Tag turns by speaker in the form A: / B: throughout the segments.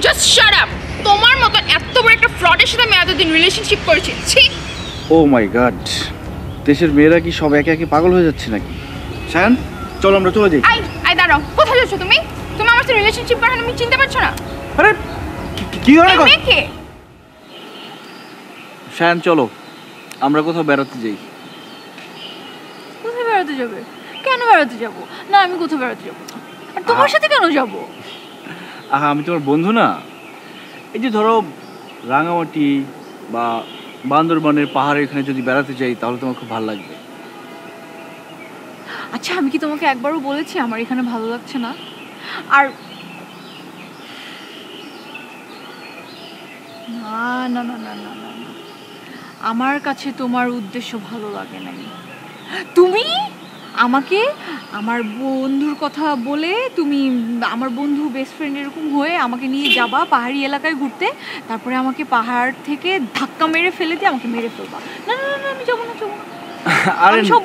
A: Just shut up. তোমার মতন এত বড় একটা ফ্রডের সাথে আমি এতদিন রিলেশনশিপ করেছি। ছি।
B: ও মাই গড, দেশের মেয়েরা কি সব একে একে পাগল হয়ে যাচ্ছে নাকি? শায়ান, চলো আমরা চলে যাই।
A: আই দাঁড়াও, কোথায় যাচ্ছ তুমি? তুমি আমার সাথে রিলেশনশিপ করেন আমি চিনতে পারছো না?
B: আরে কি হলো?
A: মেয়েকে
B: শায়ান চলো আমরা কোথাও বেড়াতে যাই।
C: কোথায় বেড়াতে যাবে? কেন বেড়াতে যাব না? আমি কোথাও বেড়াতে যাবো না। আর তোমার সাথে কেন যাব?
B: আহা, আমি তোমার বন্ধু না। এই যে ধরো রাঙামাটি বা বান্দরবানের পাহাড়ে এখানে যদি বেড়াতে যাই তাহলে তোমার খুব ভালো লাগবে।
C: আচ্ছা, আমি কি তোমাকে একবারও বলেছি আমার এখানে ভালো লাগছে না? আর না না না না না না না, আমার কাছে তোমার উদ্দেশ্য ভালো লাগে নাই। তুমি আমাকে আমার বন্ধুর কথা বলে, তুমি আমার বন্ধু বেস্ট ফ্রেন্ড এরকম হয়ে আমাকে নিয়ে যাবা পাহাড়ি এলাকায় ঘুরতে, তারপরে আমাকে পাহাড় থেকে ধাক্কা মেরে ফেলে দিয়ে আমাকে মেরে ফেলবা। না না না, আমি যাবো না, যাবো না। আমি সব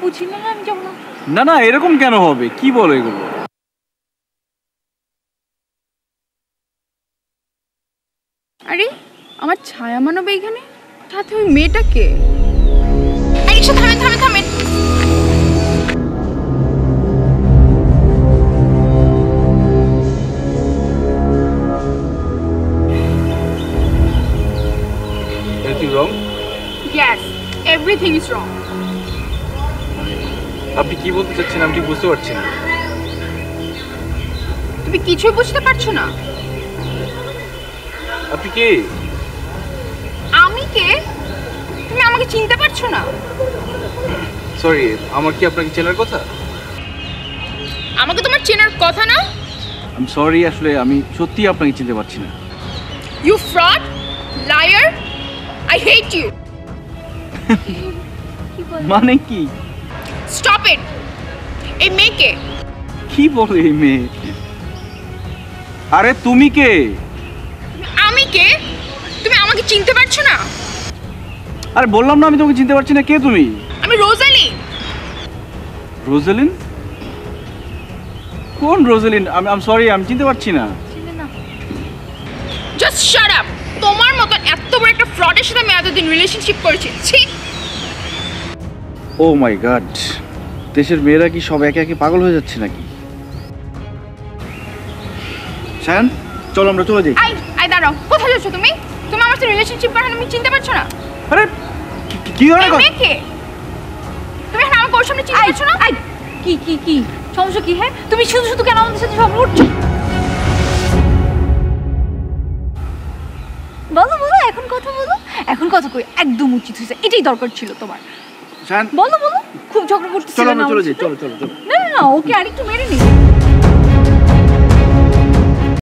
C: বুঝি। না না, আমি যাবো না।
B: না না, এরকম কেন হবে? কি বলো এগুলো?
A: আরে আমার ছায়া মানবে এখানে, সাথে ওই মেয়েটাকে। রিক্সা থামেন থামেন থামেন।
B: Anything wrong?
A: Yes, everything is wrong.
B: আপনি কি বলতে চাচ্ছেন আমি ঠিক বুঝতে পারছি না।
A: তুমি কিছুই বুঝতে পারছো না?
B: আপনি কে?
A: আমি কে? তুমি আমাকে চিনতে পারছো না?
B: সরি, আমার কি আপনাকে চেনার কথা?
A: আমাকে তোমার চেনার কথা না?
B: আই এম সরি, আসলে আমি সত্যি আপনাকে চিনতে পারছি না।
A: You fraud, liar, I hate you.
B: মানে কি?
A: Stop it. এই মেয়েকে।
B: কি বলে এই মেয়ে? আরে তুমি কে?
A: আমি কে? তুমি আমাকে চিনতে পারছো না?
B: আরে বললাম না আমি তোমাকে চিনতে পারছি না। কে তুমি?
A: আমি রোজালিন।
B: রোজালিন? কোন রোজালিন? আই এম সরি, আমি চিনতে পারছি না।
A: Just shut up. তোমার মতন এত বড় একটা ফ্রডের সাথে আমি এতদিন রিলেশনশিপ করেছি। ছি।
B: ও মাই গড, দেশের মেয়েরা কি সব একে একে পাগল হয়ে যাচ্ছে নাকি? শায়ান, চলো আমরা চলে যাই।
A: আই দাঁড়াও, কোথায় যাচ্ছ তুমি? তুমি আমার সাথে রিলেশনশিপ করেন আমি চিনতে পারছো না?
B: আরে কি হলো?
A: মেয়েকে তুমি এখন আমার কোর সামনে চিনতে পারছো না?
C: কি সমস্যা কি? হ্যাঁ, তুমি শুধু কেন আমাদের সাথে সব উঠছো? বলো, এখন কথা বলো। এখন কথা কই একদম উচিত হয়েছে, এটাই দরকার ছিল তোমার।
B: শায়ান
C: বলো, খুব ঝগড়া করতেছিলে
B: চলো
C: না?
B: আমরা চলে যাই। চলো।
C: না, ওকে আরেকটু মেরে নি।